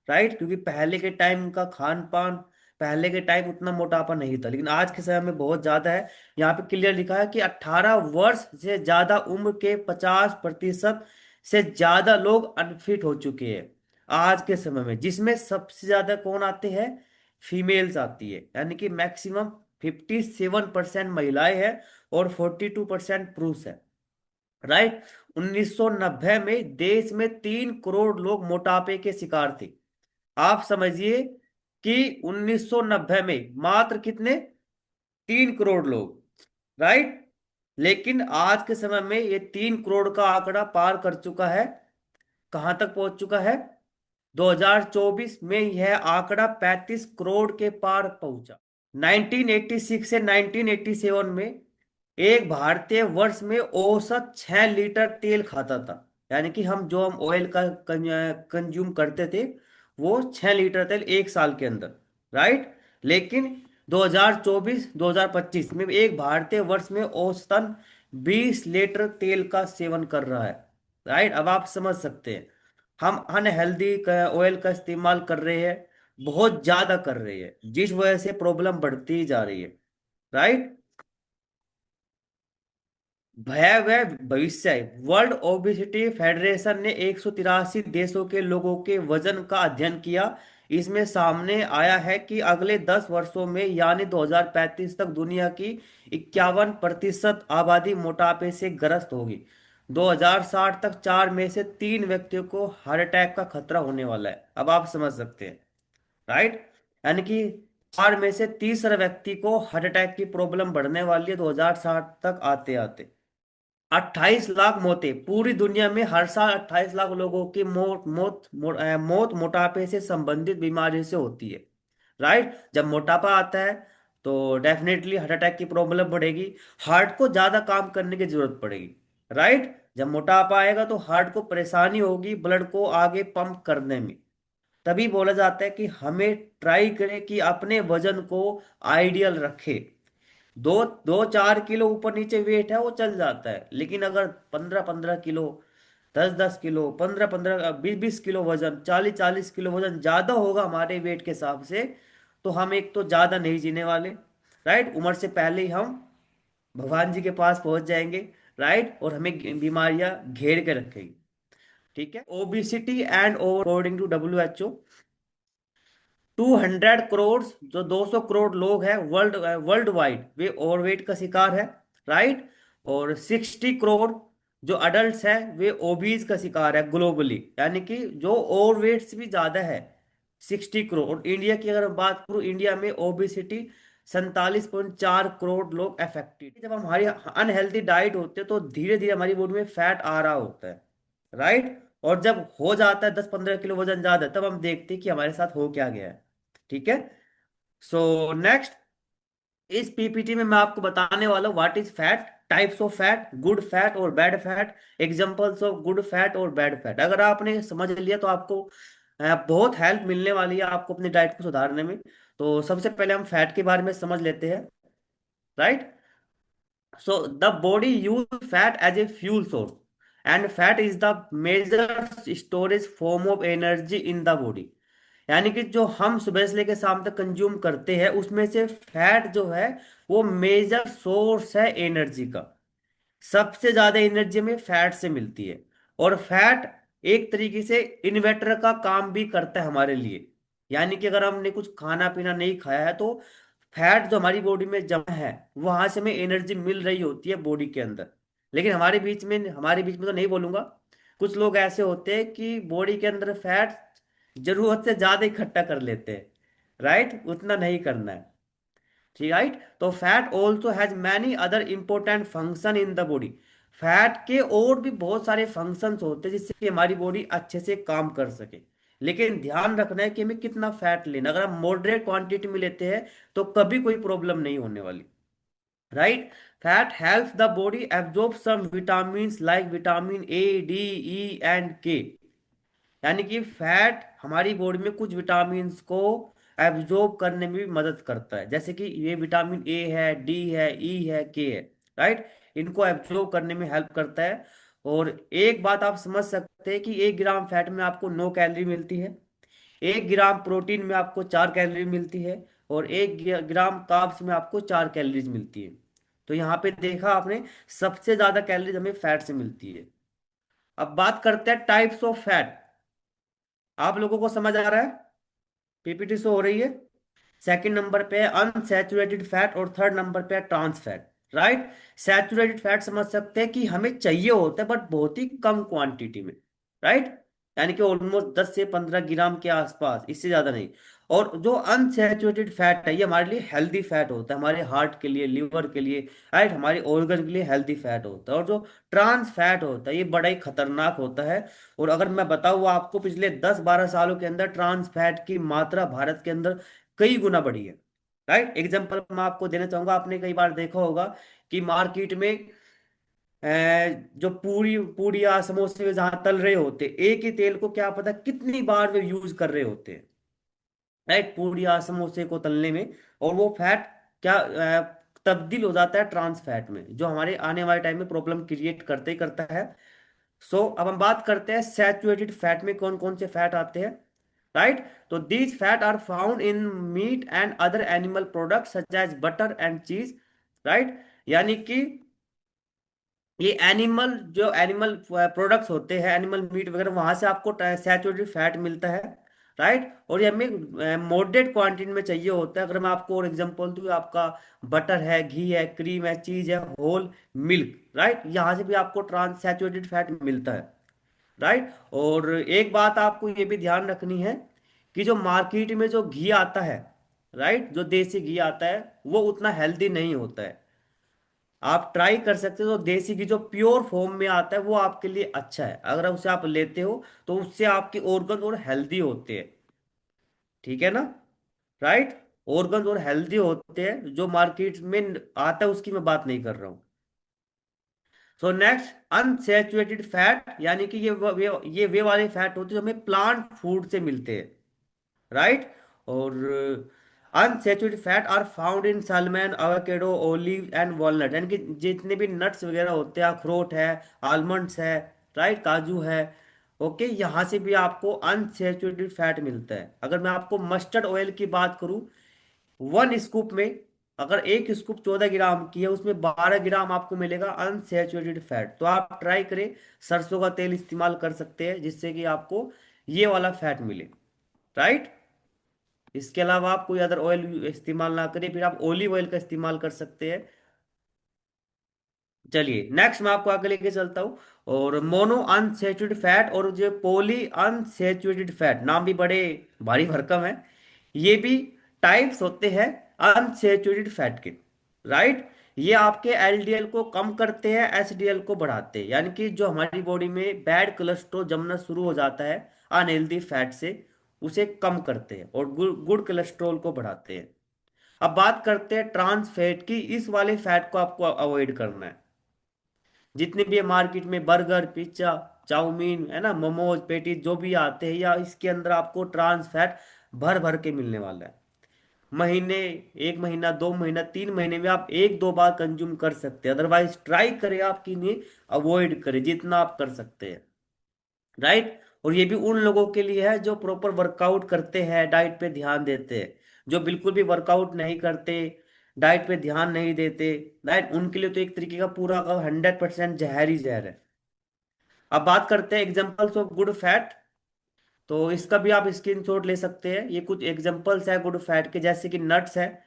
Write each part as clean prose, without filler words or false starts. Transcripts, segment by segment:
Right, क्योंकि पहले के टाइम का खान पान, पहले के टाइम उतना मोटापा नहीं था, लेकिन आज के समय में बहुत ज्यादा है। यहाँ पे क्लियर लिखा है कि 18 वर्ष से ज्यादा उम्र के 50% से ज्यादा लोग अनफिट हो चुके हैं आज के समय में, जिसमें सबसे ज्यादा कौन आते हैं? फीमेल्स आती है, यानी कि मैक्सिमम 57% महिलाएं हैं और 42% पुरुष है। राइट। 1990 में देश में 3 करोड़ लोग मोटापे के शिकार थे। आप समझिए कि 1990 में मात्र कितने? 3 करोड़ लोग। राइट। लेकिन आज के समय में ये 3 करोड़ का आंकड़ा पार कर चुका है। कहां तक पहुंच चुका है? 2024 में यह आंकड़ा 35 करोड़ के पार पहुंचा। 1986 से 1987 में एक भारतीय वर्ष में औसत 6 लीटर तेल खाता था। यानी कि हम ऑयल का कंज्यूम करते थे, वो 6 लीटर तेल एक साल के अंदर। राइट। लेकिन 2024 2025 में एक भारतीय वर्ष में औसतन 20 लीटर तेल का सेवन कर रहा है। राइट। अब आप समझ सकते हैं, हम अनहेल्दी ऑयल का इस्तेमाल कर रहे हैं, बहुत ज्यादा कर रहे हैं, जिस वजह से प्रॉब्लम बढ़ती ही जा रही है। राइट। भयावह भविष्य है। वर्ल्ड ओबेसिटी फेडरेशन ने 183 देशों के लोगों के वजन का अध्ययन किया। इसमें सामने आया है कि अगले 10 वर्षों में यानी 2035 तक दुनिया की 51% आबादी मोटापे से ग्रस्त होगी। 2060 तक 4 में से 3 व्यक्तियों को हार्ट अटैक का खतरा होने वाला है। अब आप समझ सकते हैं। राइट। यानी कि 4 में से तीसरा व्यक्ति को हार्ट अटैक की प्रॉब्लम बढ़ने वाली है 2060 तक आते आते। 28 लाख मौतें पूरी दुनिया में हर साल। 28 लाख लोगों की मौत मोटापे से संबंधित बीमारी से होती है। राइट। जब मोटापा आता है तो डेफिनेटली हार्ट अटैक की प्रॉब्लम बढ़ेगी, हार्ट को ज्यादा काम करने की जरूरत पड़ेगी। राइट। जब मोटापा आएगा तो हार्ट को परेशानी होगी ब्लड को आगे पंप करने में। तभी बोला जाता है कि हमें ट्राई करें कि अपने वजन को आइडियल रखे। दो 2-4 किलो ऊपर नीचे वेट है वो चल जाता है, लेकिन अगर 15-15 किलो, 10-10 किलो, 15-15, 20-20 किलो वजन, 40-40 किलो वजन ज्यादा होगा हमारे वेट के हिसाब से, तो हम एक तो ज्यादा नहीं जीने वाले। राइट। उम्र से पहले ही हम भगवान जी के पास पहुंच जाएंगे। राइट। और हमें बीमारियां घेर के रखेगी। ठीक है। Obesity and over according to WHO, 200 crore, जो 200 करोड़ लोग हैं वर्ल्ड वाइड, वे ओवरवेट का शिकार है। राइट। और 60 करोड़ जो अडल्ट हैं वे ओबीज का शिकार है ग्लोबली, यानी कि जो ओवरवेट से भी ज्यादा है। 60 करोड़। और इंडिया की अगर मैं बात करूं, इंडिया में ओबिसिटी 47.4 करोड़ लोग अफेक्टेड। जब हमारी अनहेल्दी डाइट होते है तो धीरे धीरे हमारी बॉडी में फैट आ रहा होता है। राइट। और जब हो जाता है 10-15 किलो वजन ज्यादा, तब हम देखते हैं कि हमारे साथ हो क्या गया है। ठीक है। सो नेक्स्ट, इस पीपीटी में मैं आपको बताने वाला हूँ what is fat, types of fat, good fat और bad fat, examples of good fat और बैड फैट। अगर आपने समझ लिया तो आपको बहुत हेल्प मिलने वाली है आपको अपनी डाइट को सुधारने में। तो सबसे पहले हम फैट के बारे में समझ लेते हैं। Right. So the body use fat as a fuel source and fat is the major storage form of energy in the body. यानी कि जो हम सुबह से लेकर शाम तक कंज्यूम करते हैं उसमें से फैट जो है वो मेजर सोर्स है एनर्जी का। सबसे ज्यादा एनर्जी हमें फैट से मिलती है। और फैट एक तरीके से इन्वर्टर का काम भी करता है हमारे लिए। यानी कि अगर हमने कुछ खाना पीना नहीं खाया है तो फैट जो हमारी बॉडी में जमा है वहां से हमें एनर्जी मिल रही होती है बॉडी के अंदर। लेकिन हमारे बीच में तो नहीं बोलूंगा, कुछ लोग ऐसे होते हैं कि बॉडी के अंदर फैट जरूरत से ज्यादा इकट्ठा कर लेते हैं। राइट। उतना नहीं करना है। ठीक। राइट। तो fat also has many other important function in the body. Fat के और भी बहुत सारे फंक्शंस होते हैं जिससे कि हमारी बॉडी अच्छे से काम कर सके। लेकिन ध्यान रखना है कि हमें कितना फैट लेना। अगर हम मॉडरेट क्वांटिटी में लेते हैं तो कभी कोई प्रॉब्लम नहीं होने वाली। Right. Fat helps the body absorb some vitamin like vitamin A, D, E and K। यानी कि फैट हमारी बॉडी में कुछ विटामिन को एब्जॉर्ब करने में भी मदद करता है, जैसे कि ये विटामिन ए है, डी है, ई है, के है। राइट। इनको एब्जॉर्ब करने में हेल्प करता है। और एक बात आप समझ सकते हैं कि 1 ग्राम फैट में आपको 9 कैलोरी मिलती है। एक ग्राम प्रोटीन में आपको 4 कैलोरी मिलती है, और एक ग्राम कार्ब्स में आपको 4 कैलोरीज मिलती है। तो यहाँ पे देखा आपने, सबसे ज्यादा कैलोरीज हमें फैट से मिलती है। अब बात करते हैं टाइप्स ऑफ फैट। आप लोगों को समझ आ रहा है? पीपीटी शो हो रही है। सेकंड नंबर पे है अनसैचुरेटेड फैट, और थर्ड नंबर पे है trans fat. Right. Saturated fat समझ सकते हैं कि हमें चाहिए होता है बट बहुत ही कम क्वांटिटी में। राइट। यानी कि ऑलमोस्ट 10 से 15 ग्राम के आसपास, इससे ज्यादा नहीं। और जो अनसैचुरेटेड फैट है, ये हमारे लिए हेल्दी फैट होता है, हमारे हार्ट के लिए, लिवर के लिए, राइट, हमारे ऑर्गन के लिए हेल्दी फैट होता है। और जो ट्रांस फैट होता है, ये बड़ा ही खतरनाक होता है। और अगर मैं बताऊँ आपको, पिछले 10-12 सालों के अंदर ट्रांस फैट की मात्रा भारत के अंदर कई गुना बढ़ी है। राइट। एग्जाम्पल मैं आपको देना चाहूंगा, आपने कई बार देखा होगा कि मार्केट में अ, जो पूरी पूरी या समोसे जहां तल रहे होते, एक ही तेल को क्या पता कितनी बार वे यूज कर रहे होते हैं। राइट। पूरी या समोसे को तलने में, और वो फैट क्या तब्दील हो जाता है ट्रांस फैट में, जो हमारे आने वाले टाइम में प्रॉब्लम क्रिएट करते ही करता है। अब हम बात करते हैं सैचुरेटेड फैट में कौन कौन से फैट आते हैं। राइट। तो these fat are found in meat and other animal products such as butter and cheese. Right. यानी कि ये एनिमल, जो एनिमल प्रोडक्ट्स होते हैं, एनिमल मीट वगैरह, वहां से आपको सैचुरेटेड फैट मिलता है। राइट। और ये हमें मॉडरेट क्वांटिटी में चाहिए होता है। अगर मैं आपको और एग्जांपल दूं, आपका बटर है, घी है, क्रीम है, चीज है, होल मिल्क, राइट, यहाँ से भी आपको ट्रांस सैचुरेटेड फैट मिलता है। राइट। और एक बात आपको ये भी ध्यान रखनी है कि जो मार्केट में जो घी आता है, राइट, जो देसी घी आता है, वो उतना हेल्दी नहीं होता है। आप ट्राई कर सकते हो, तो देसी घी जो प्योर फॉर्म में आता है वो आपके लिए अच्छा है। अगर उसे आप लेते हो तो उससे आपके ऑर्गन और हेल्दी होते हैं। ठीक है ना? राइट। ऑर्गन और हेल्दी होते हैं, जो मार्केट में आता है उसकी मैं बात नहीं कर रहा हूँ। सो नेक्स्ट, अनसैचुरेटेड फैट, यानी कि ये वे वाले फैट होते हैं जो हमें प्लांट फूड से मिलते हैं। राइट। और unsaturated fat are found in salmon, avocado, olive and walnut, यानी कि जितने भी नट्स वगैरह होते हैं, अखरोट है, आलमंड्स है, राइट, काजू है। ओके, यहाँ से भी आपको अनसैचुरेटेड फैट मिलता है। अगर मैं आपको मस्टर्ड ऑयल की बात करूं, 1 स्कूप में, अगर 1 स्कूप 14 ग्राम की है, उसमें 12 ग्राम आपको मिलेगा अनसैचुरेटेड फैट। तो आप ट्राई करें, सरसों का तेल इस्तेमाल कर सकते हैं जिससे कि आपको ये वाला फैट मिले। राइट। इसके अलावा आप कोई अदर ऑयल इस्तेमाल ना करें, फिर आप ओलिव ऑयल का इस्तेमाल कर सकते हैं। चलिए नेक्स्ट मैं आपको आगे लेके चलता हूँ। और मोनो अनसेचुरेटेड फैट और जो पॉली अनसेचुरेटेड फैट, नाम भी बड़े भारी भरकम है। ये भी टाइप्स होते हैं अनसेचुरेटेड फैट के। राइट। ये आपके एलडीएल को कम करते हैं, एचडीएल को बढ़ाते हैं, यानी कि जो हमारी बॉडी में बैड कोलेस्ट्रॉल जमना शुरू हो जाता है अनहेल्दी फैट से, उसे कम करते हैं, और गुड कोलेस्ट्रॉल को बढ़ाते हैं। अब बात करते हैं ट्रांस फैट की। इस वाले फैट को आपको अवॉइड करना है। जितने भी मार्केट में बर्गर, पिज्जा, चाउमीन, है ना, मोमोज, पेटीज जो भी आते हैं, या इसके अंदर आपको ट्रांस फैट भर भर के मिलने वाला है। महीने, 1 महीना, 2 महीना, 3 महीने में आप 1-2 बार कंज्यूम कर सकते हैं, अदरवाइज ट्राई करें आप कि इन्हें अवॉइड करें जितना आप कर सकते हैं। राइट। और ये भी उन लोगों के लिए है जो प्रॉपर वर्कआउट करते हैं, डाइट पे ध्यान देते हैं। जो बिल्कुल भी वर्कआउट नहीं करते, डाइट पे ध्यान नहीं देते, राइट, उनके लिए तो एक तरीके का पूरा 100% जहर ही जहर है। अब बात करते हैं एग्जांपल्स ऑफ गुड फैट। तो इसका भी आप स्क्रीनशॉट ले सकते हैं। ये कुछ एग्जांपल्स है गुड फैट के, जैसे कि नट्स है,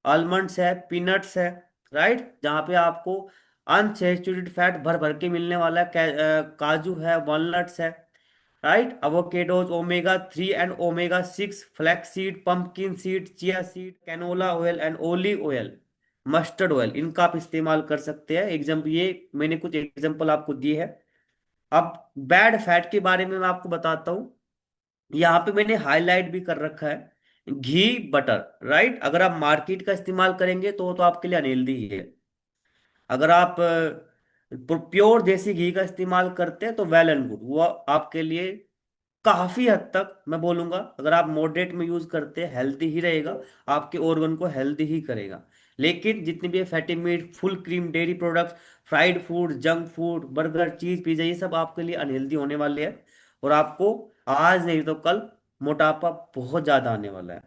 आलमंड्स है, पीनट्स है, राइट, जहाँ पे आपको अनसैचुरेटेड फैट भर भर के मिलने वाला है। काजू है, वॉलनट्स है, right, avocados, omega 3 and omega 6, flax seed, pumpkin seed, chia seed, canola oil and olive oil, mustard oil, इनका आप इस्तेमाल कर सकते हैं। एग्जाम्पल, ये मैंने कुछ एग्जाम्पल आपको दिए हैं। अब बैड फैट के बारे में मैं आपको बताता हूँ। यहाँ पे मैंने हाईलाइट भी कर रखा है, घी, बटर। राइट। अगर आप मार्केट का इस्तेमाल करेंगे तो आपके लिए अनहेल्दी ही है। अगर आप प्योर देसी घी का इस्तेमाल करते हैं तो वेल एंड गुड, वो आपके लिए काफी हद तक मैं बोलूंगा, अगर आप मॉडरेट में यूज करते हैं, हेल्दी ही रहेगा, आपके ऑर्गन को हेल्दी ही करेगा। लेकिन जितनी भी fatty meat, full cream, dairy products, fried food, junk food, burger, cheese, pizza, ये सब आपके लिए अनहेल्दी होने वाले हैं। और आपको आज नहीं तो कल मोटापा बहुत ज्यादा आने वाला है।